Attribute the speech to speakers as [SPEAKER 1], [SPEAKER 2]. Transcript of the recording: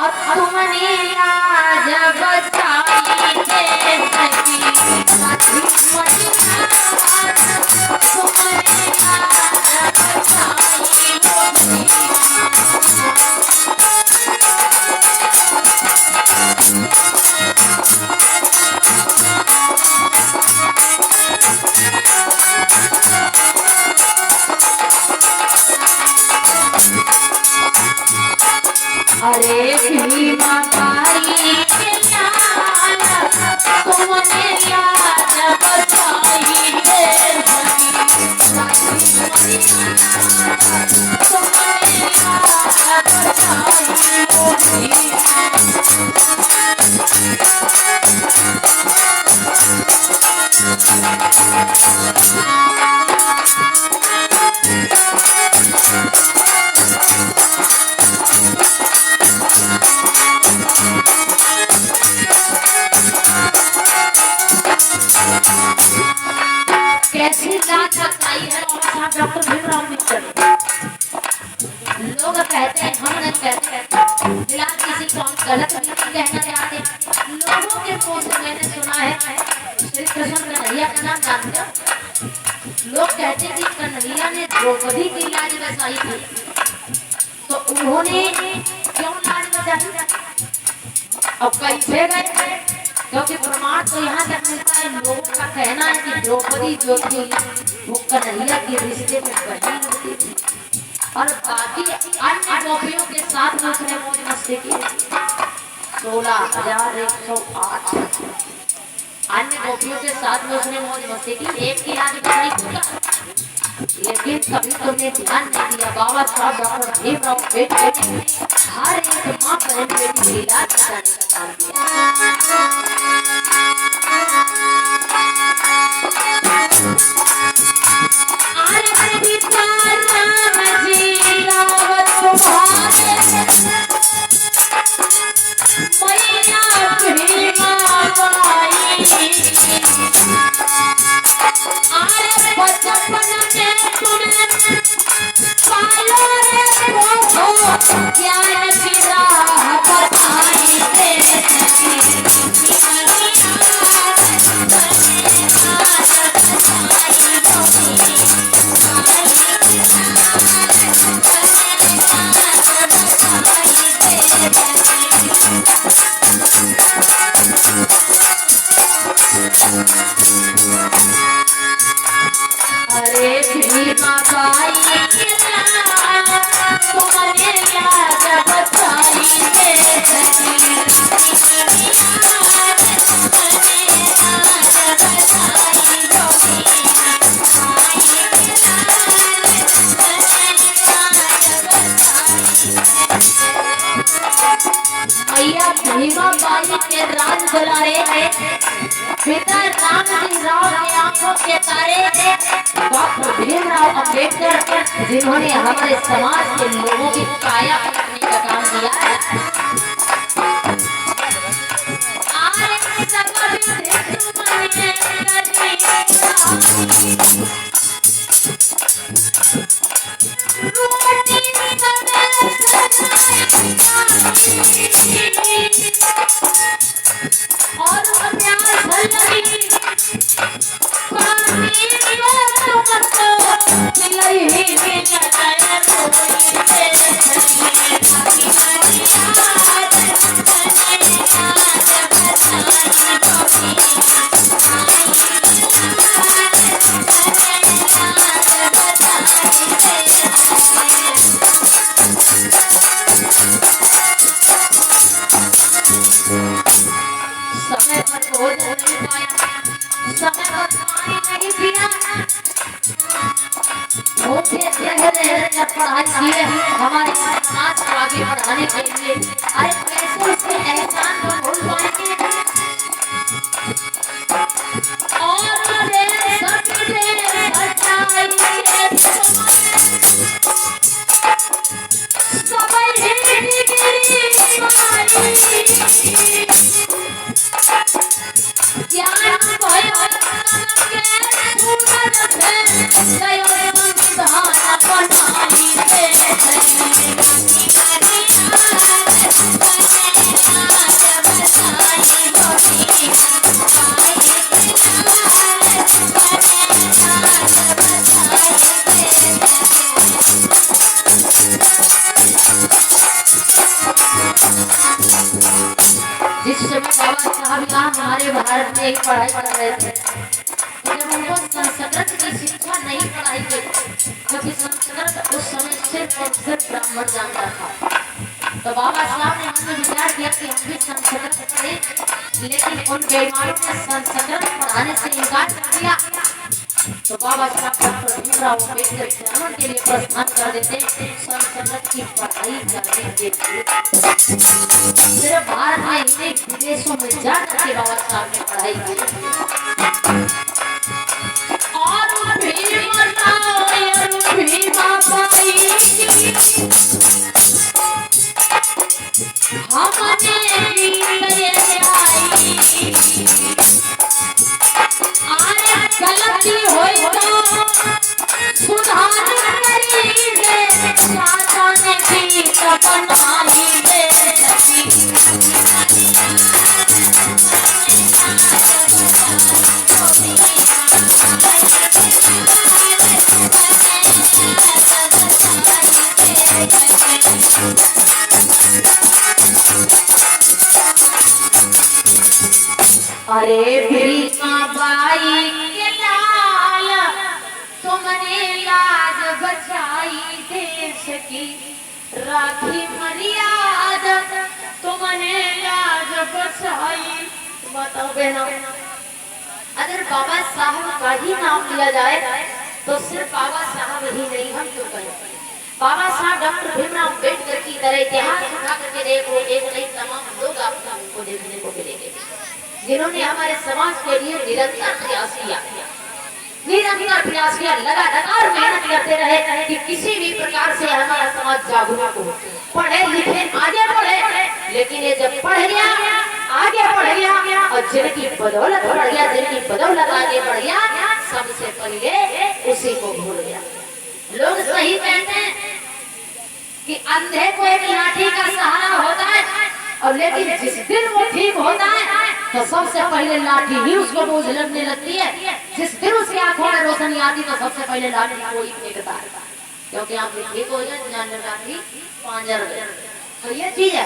[SPEAKER 1] और तुमने लाज बचाई दे सकी साथी मदीना तुमने लाज बचाई अरे भीमा भाई के लाल तुमने लाज बचाई दे तुमने लाज बचाई कैसी लाज बताई है डॉक्टर भीमराव अम्बेडकर। लोग कहते हैं हम नहीं कहते फिलहाल किसी को हम गलत नहीं कहना चाहते। लोगों के मुंह से मैंने सुना है श्री कृष्ण कन्हैया का नाम जानते हो। लोग कहते हैं कि कन्हैया ने द्रौपदी की लाज बचाई थी तो उन्होंने क्यों लाज बचाई? अब कैसे गए क्योंकि प्रमाण तो यहाँ तक मिलता है। लोगों का कहना है कि द्रौपदी जो थी वो कन्हैया के रिश्ते में बहन होती थी और बाकी अन्य गोपियों के साथ में उसने मौज मस्ती की। 16,108 अन्य गोपियों के साथ में उसने मौज मस्ती की। एक की लाज बचाई होगा लेकिन कभी तुमने ध्यान नहीं दिया। बाबा साहब डॉक्टर भीमराव अम्बेडकर ने हर एक माँ बहन बेटी की लाज बचाने का काम किया। अरे भीमा भाई के लाल तुमने लाज बचाई दे सकी मैया भीमा बाई के राज बुलाए पिता रामजीराव की आंखों के तारे डॉक्टर भीमराव अम्बेडकर जिन्होंने हमारे समाज के लोगों की काया पलटने का काम किया है। और समय पर भोजन नहीं पाया, समय पर पानी नहीं पिया, भूखे रह पढ़ाई की है हमारे समाज को आगे बढ़ाने के लिए। अरे कैसे उसके एहसान को भूल पाएंगे। और रे सबके बचाई सबई ज्ञान भयो के सूरज पे गयो संविधान बनाई दे पिता हमारे भारत में एक पढ़ाई कर रहे थे, तो जब उनको संस्कृत की शिक्षा नहीं पढ़ाई गई, क्योंकि संस्कृत उस समय सिर्फ और सिर्फ ब्राह्मण जानता था, तो बाबा साहब ने हमने विचार किया कि हम भी संस्कृत पढ़ें, लेकिन उन बेईमानों ने संस्कृत पढ़ाने से इनकार कर दिया। तो बाबा साहब डॉक्टर भीमराव अम्बेडकर जर्मन के लिए प्रस्थान कर देते संस्कृत की पढ़ाई करने के लिए। सिर्फ भारत में ही विदेशों में जाकर के बाबा साहब ने पढ़ाई की। और भीमा बाई गलती होई तो सुधार करीबे, साता ने गीत बना लीबे अरे भीमा बाई के लाल तुमने लाज बचाई देश की, राखी मर्यादा तुमने लाज बचाई। बताओ बहनों, अगर बाबा साहब का ही नाम लिया जाए तो सिर्फ बाबा साहब ही नहीं, हम क्यों कहें, बाबा साहब डॉक्टर भीमराव अम्बेडकर की तरह इतिहास उठा करके देखो, एक नहीं तमाम लोग आपको देखने को मिलेंगे जिन्होंने हमारे समाज के लिए निरंतर प्रयास किया, लगातार मेहनत करते रहे कि किसी भी प्रकार से हमारा समाज जागरूक हो, पढ़े लिखे आगे बढ़े। लेकिन ये जब पढ़ गया, आगे बढ़ गया और जिनकी बदौलत बढ़ गया, जिनकी बदौलत आगे बढ़ गया, सबसे पहले उसी को भूल गया। लोग सही कहते हैं कि अंधे को एक लाठी का सहारा होता है, और लेकिन जिस दिन वो ठीक होता है तो सबसे पहले लाठी ही उसको बोझ लगने लगती है। जिस दिन उसकी आंखों में रोशनी आती तो सबसे पहले लाठी को ही फेंकता है, क्योंकि आप ठीक हो जाए लाठी 5,000 तो ये चीज है।